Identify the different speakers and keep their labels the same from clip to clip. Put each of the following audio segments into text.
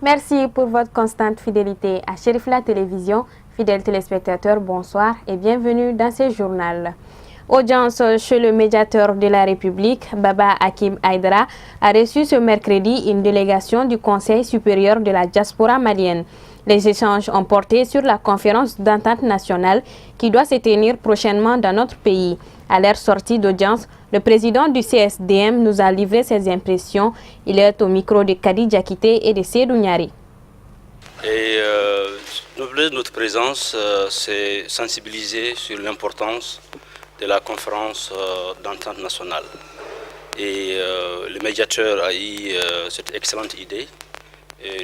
Speaker 1: Merci pour votre constante fidélité à Chérif La Télévision. Fidèles téléspectateurs, bonsoir et bienvenue dans ce journal. Audience chez le médiateur de la République, Baba Hakim Aïdara, a reçu ce mercredi une délégation du Conseil supérieur de la diaspora malienne. Les échanges ont porté sur la conférence d'entente nationale qui doit se tenir prochainement dans notre pays. À leur sortie d'audience, le président du CSDM nous a livré ses impressions. Il est au micro de Kadi Diakité et de Seydou Niari.
Speaker 2: L'objet de notre présence, c'est sensibiliser sur l'importance de la conférence d'entente nationale. Le médiateur a eu cette excellente idée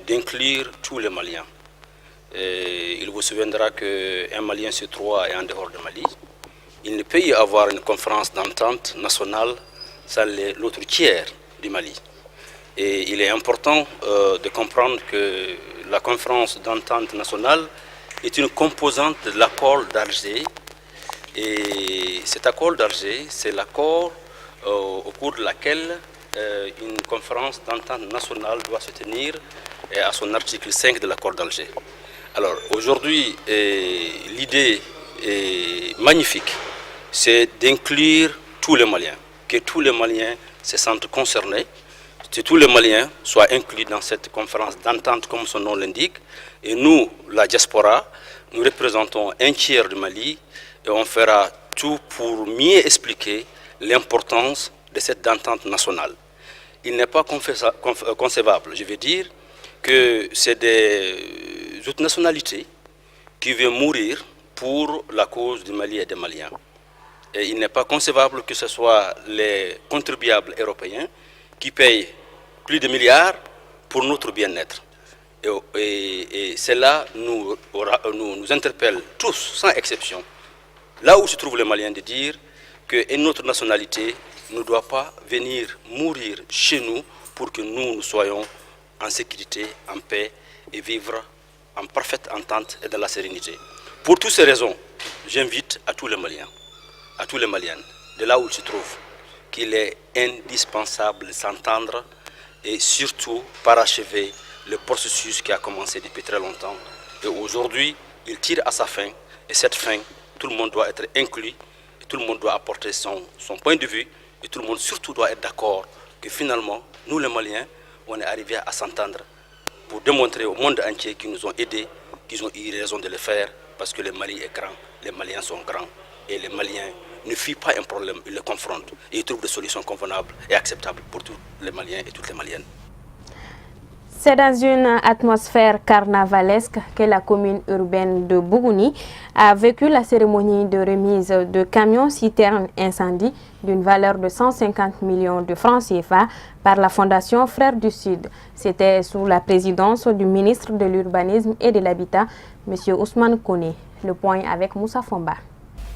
Speaker 2: d'inclure tous les Maliens. Il vous souviendra qu'un Malien sur trois est en dehors de Mali. Il ne peut y avoir une conférence d'entente nationale sans l'autre tiers du Mali. Et il est important de comprendre que la conférence d'entente nationale est une composante de l'accord d'Alger. Et cet accord d'Alger, c'est l'accord au cours de laquelle une conférence d'entente nationale doit se tenir à son article 5 de l'accord d'Alger. Alors aujourd'hui, l'idée est magnifique, c'est d'inclure tous les Maliens, que tous les Maliens se sentent concernés, que tous les Maliens soient inclus dans cette conférence d'entente comme son nom l'indique. Et nous, la diaspora, nous représentons un tiers du Mali et on fera tout pour mieux expliquer l'importance de cette entente nationale. Il n'est pas concevable, je veux dire, que c'est des autres nationalités qui veulent mourir pour la cause du Mali et des Maliens. Et il n'est pas concevable que ce soit les contribuables européens qui payent plus de milliards pour notre bien-être. Et cela nous interpelle tous, sans exception. Là où se trouvent les Maliens, de dire qu'une autre nationalité ne doit pas venir mourir chez nous pour que nous soyons en sécurité, en paix et vivre en parfaite entente et dans la sérénité. Pour toutes ces raisons, j'invite à tous les Maliens, à tous les Maliennes, de là où ils se trouvent, qu'il est indispensable de s'entendre et surtout parachever le processus qui a commencé depuis très longtemps. Et aujourd'hui, il tire à sa fin. Et cette fin, tout le monde doit être inclus, et tout le monde doit apporter son point de vue, et tout le monde surtout doit être d'accord que finalement, nous les Maliens, on est arrivé à s'entendre pour démontrer au monde entier qu'ils nous ont aidés, qu'ils ont eu raison de le faire, parce que le Mali est grand, les Maliens sont grands, et les Maliens ne fuient pas un problème, ils le confrontent, et ils trouvent des solutions convenables et acceptables pour tous les Maliens et toutes les Maliennes.
Speaker 1: C'est dans une atmosphère carnavalesque que la commune urbaine de Bougouni a vécu la cérémonie de remise de camions-citernes incendie d'une valeur de 150 millions de francs CFA par la Fondation Frères du Sud. C'était sous la présidence du ministre de l'Urbanisme et de l'Habitat, M. Ousmane Kone. Le point avec Moussa Fomba.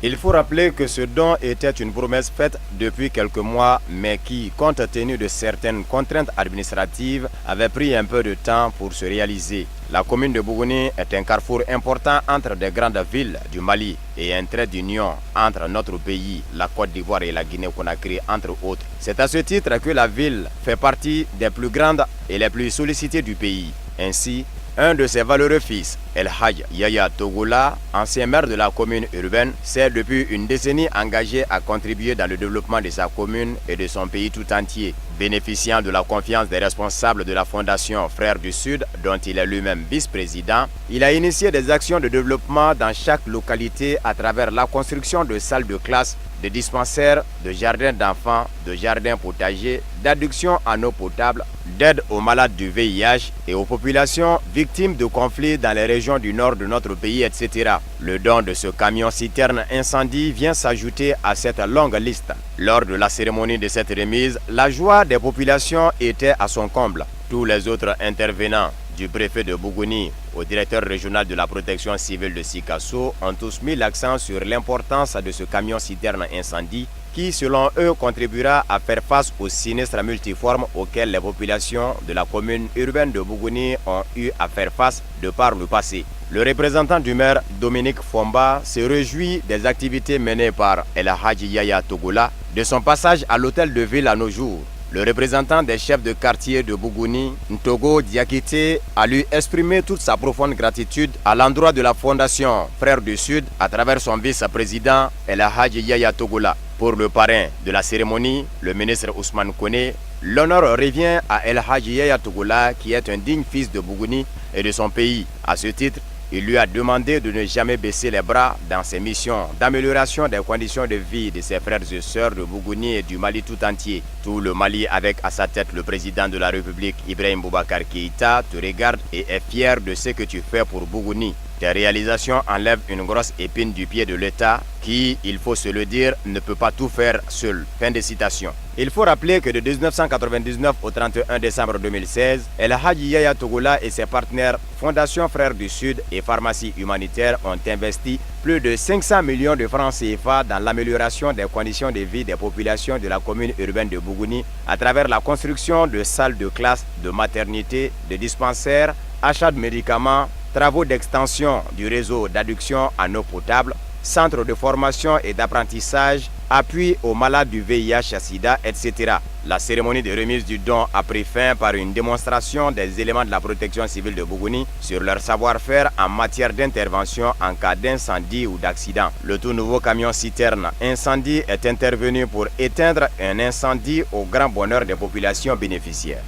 Speaker 3: Il faut rappeler que ce don était une promesse faite depuis quelques mois, mais qui, compte tenu de certaines contraintes administratives, avait pris un peu de temps pour se réaliser. La commune de Bougouni est un carrefour important entre des grandes villes du Mali et un trait d'union entre notre pays, la Côte d'Ivoire et la Guinée-Conakry, entre autres. C'est à ce titre que la ville fait partie des plus grandes et les plus sollicitées du pays. Ainsi, un de ses valeureux fils, El Hadj Yaya Togola, ancien maire de la commune urbaine, s'est depuis une décennie engagé à contribuer dans le développement de sa commune et de son pays tout entier. Bénéficiant de la confiance des responsables de la Fondation Frères du Sud, dont il est lui-même vice-président, il a initié des actions de développement dans chaque localité à travers la construction de salles de classe, de dispensaires, de jardins d'enfants, de jardins potagers, d'adduction en eau potable, d'aide aux malades du VIH et aux populations victimes de conflits dans les régions du nord de notre pays, etc. Le don de ce camion-citerne incendie vient s'ajouter à cette longue liste. Lors de la cérémonie de cette remise, la joie des populations était à son comble. Tous les autres intervenants, du préfet de Bougouni au directeur régional de la protection civile de Sikasso, ont tous mis l'accent sur l'importance de ce camion-citerne incendie qui, selon eux, contribuera à faire face aux sinistres multiformes auxquels les populations de la commune urbaine de Bougouni ont eu à faire face de par le passé. Le représentant du maire, Dominique Fomba, se réjouit des activités menées par El Hadji Yaya Togola, de son passage à l'hôtel de ville à nos jours. Le représentant des chefs de quartier de Bougouni, Ntogo Diakité, a lui exprimé toute sa profonde gratitude à l'endroit de la Fondation Frères du Sud à travers son vice-président El Hadji Yaya Togola. Pour le parrain de la cérémonie, le ministre Ousmane Koné, l'honneur revient à El Hadji Yaya Togola qui est un digne fils de Bougouni et de son pays. À ce titre, il lui a demandé de ne jamais baisser les bras dans ses missions d'amélioration des conditions de vie de ses frères et sœurs de Bougouni et du Mali tout entier. Tout le Mali, avec à sa tête le président de la République Ibrahim Boubacar Keïta, te regarde et est fier de ce que tu fais pour Bougouni. Tes réalisations enlèvent une grosse épine du pied de l'État qui, il faut se le dire, ne peut pas tout faire seul. Fin de citation. Il faut rappeler que de 1999 au 31 décembre 2016, El Hadji Yaya Togola et ses partenaires Fondation Frères du Sud et Pharmacie Humanitaire ont investi plus de 500 millions de francs CFA dans l'amélioration des conditions de vie des populations de la commune urbaine de Bougouni à travers la construction de salles de classe, de maternité, de dispensaires, achat de médicaments, travaux d'extension du réseau d'adduction en eau potable, centres de formation et d'apprentissage, appui aux malades du VIH-Sida, etc. La cérémonie de remise du don a pris fin par une démonstration des éléments de la protection civile de Bougouni sur leur savoir-faire en matière d'intervention en cas d'incendie ou d'accident. Le tout nouveau camion citerne incendie est intervenu pour éteindre un incendie au grand bonheur des populations bénéficiaires.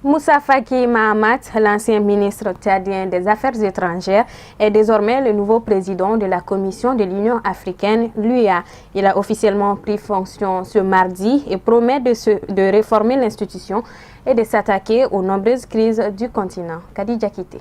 Speaker 1: Moussa Faki Mahamat, l'ancien ministre tchadien des Affaires étrangères, est désormais le nouveau président de la Commission de l'Union africaine, l'UA. Il a officiellement pris fonction ce mardi et promet de réformer l'institution et de s'attaquer aux nombreuses crises du continent. Khadija Kité.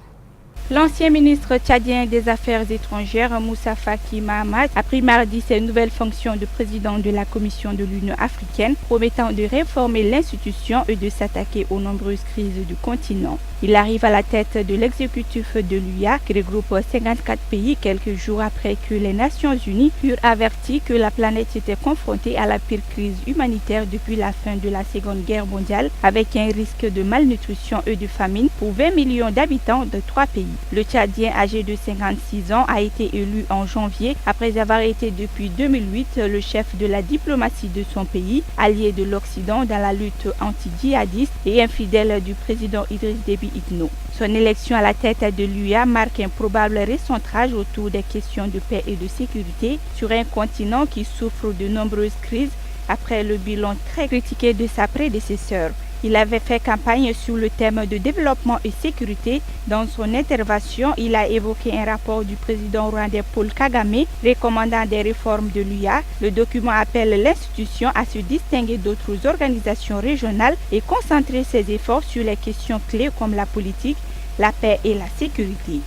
Speaker 4: L'ancien ministre tchadien des Affaires étrangères, Moussa Faki Mahamat, a pris mardi ses nouvelles fonctions de président de la Commission de l'Union africaine, promettant de réformer l'institution et de s'attaquer aux nombreuses crises du continent. Il arrive à la tête de l'exécutif de l'UA, qui regroupe 54 pays, quelques jours après que les Nations Unies eurent averti que la planète était confrontée à la pire crise humanitaire depuis la fin de la Seconde Guerre mondiale, avec un risque de malnutrition et de famine pour 20 millions d'habitants de 3 pays. Le Tchadien, âgé de 56 ans, a été élu en janvier après avoir été depuis 2008 le chef de la diplomatie de son pays, allié de l'Occident dans la lutte anti-djihadiste et infidèle du président Idriss Déby Itno. Son élection à la tête de l'UA marque un probable recentrage autour des questions de paix et de sécurité sur un continent qui souffre de nombreuses crises après le bilan très critiqué de sa prédécesseur. Il avait fait campagne sur le thème de développement et sécurité. Dans son intervention, il a évoqué un rapport du président rwandais Paul Kagame recommandant des réformes de l'UA. Le document appelle l'institution à se distinguer d'autres organisations régionales et concentrer ses efforts sur les questions clés comme la politique, la paix et la sécurité.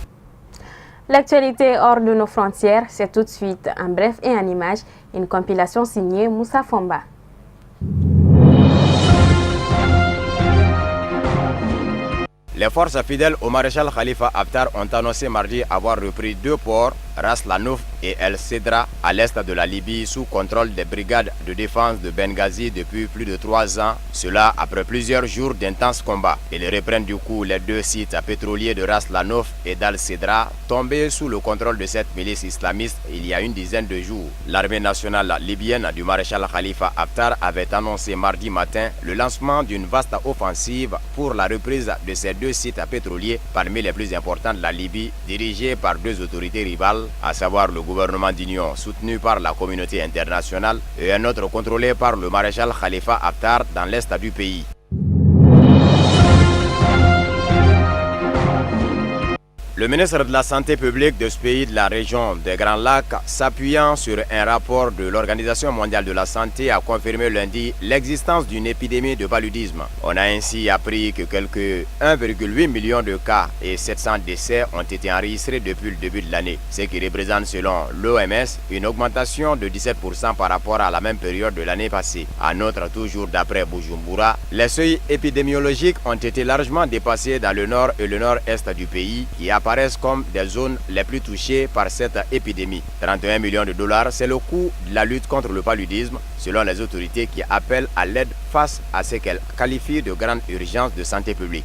Speaker 1: L'actualité hors de nos frontières, c'est tout de suite en bref et en images, une compilation signée Moussa Fomba.
Speaker 3: Les forces fidèles au maréchal Khalifa Haftar ont annoncé mardi avoir repris 2 ports, Ras Lanouf et El Cedra, à l'est de la Libye, sous contrôle des brigades de défense de Benghazi depuis plus de 3 ans, cela après plusieurs jours d'intenses combats. Ils reprennent du coup les 2 sites pétroliers de Ras Lanouf et d'Al Cedra, tombés sous le contrôle de cette milice islamiste il y a une dizaine de jours. L'armée nationale libyenne du maréchal Khalifa Haftar avait annoncé mardi matin le lancement d'une vaste offensive pour la reprise de ces 2 sites pétroliers parmi les plus importants de la Libye, dirigés par 2 autorités rivales, à savoir le gouvernement d'union soutenu par la communauté internationale et un autre contrôlé par le maréchal Khalifa Haftar dans l'est du pays. Le ministre de la Santé publique de ce pays de la région des Grands Lacs, s'appuyant sur un rapport de l'Organisation mondiale de la santé, a confirmé lundi l'existence d'une épidémie de paludisme. On a ainsi appris que quelques 1,8 million de cas et 700 décès ont été enregistrés depuis le début de l'année, ce qui représente selon l'OMS une augmentation de 17% par rapport à la même période de l'année passée. En outre, toujours d'après Bujumbura, les seuils épidémiologiques ont été largement dépassés dans le nord et le nord-est du pays, qui apparaissent comme des zones les plus touchées par cette épidémie. 31 millions de dollars, c'est le coût de la lutte contre le paludisme, selon les autorités qui appellent à l'aide face à ce qu'elles qualifient de grande urgence de santé publique.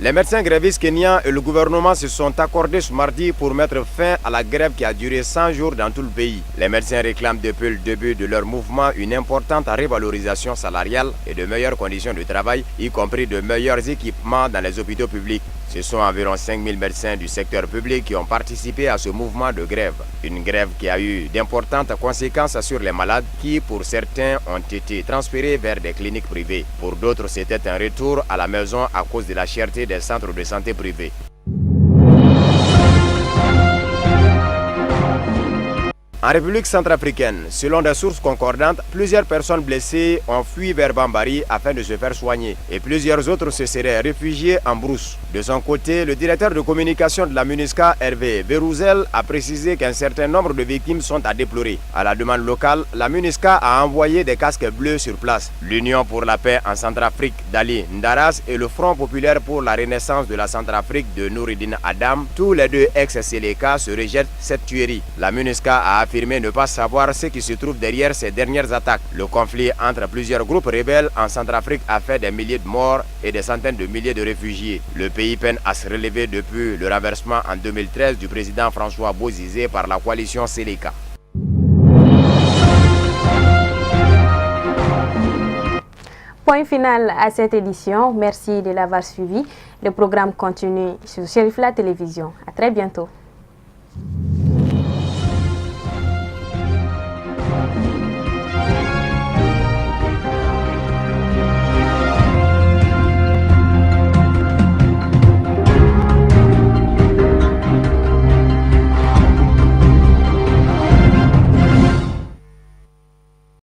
Speaker 3: Les médecins grévistes kenyans et le gouvernement se sont accordés ce mardi pour mettre fin à la grève qui a duré 100 jours dans tout le pays. Les médecins réclament depuis le début de leur mouvement une importante revalorisation salariale et de meilleures conditions de travail, y compris de meilleurs équipements dans les hôpitaux publics. Ce sont environ 5000 médecins du secteur public qui ont participé à ce mouvement de grève. Une grève qui a eu d'importantes conséquences sur les malades qui, pour certains, ont été transférés vers des cliniques privées. Pour d'autres, c'était un retour à la maison à cause de la cherté des centres de santé privés. En République centrafricaine, selon des sources concordantes, plusieurs personnes blessées ont fui vers Bambari afin de se faire soigner et plusieurs autres se seraient réfugiés en brousse. De son côté, le directeur de communication de la MINUSCA, Hervé Berouzel, a précisé qu'un certain nombre de victimes sont à déplorer. À la demande locale, la MINUSCA a envoyé des casques bleus sur place. L'Union pour la paix en Centrafrique d'Ali Ndaras et le Front populaire pour la renaissance de la Centrafrique de Noureddine Adam, tous les deux ex-Séléka, se rejettent cette tuerie. La MINUSCA a affirmé ne pas savoir ce qui se trouve derrière ces dernières attaques. Le conflit entre plusieurs groupes rebelles en Centrafrique a fait des milliers de morts et des centaines de milliers de réfugiés. Le pays peine à se relever depuis le renversement en 2013 du président François Bozizé par la coalition Séléka.
Speaker 1: Point final à cette édition. Merci de l'avoir suivi. Le programme continue sur Chérif La Télévision. À très bientôt.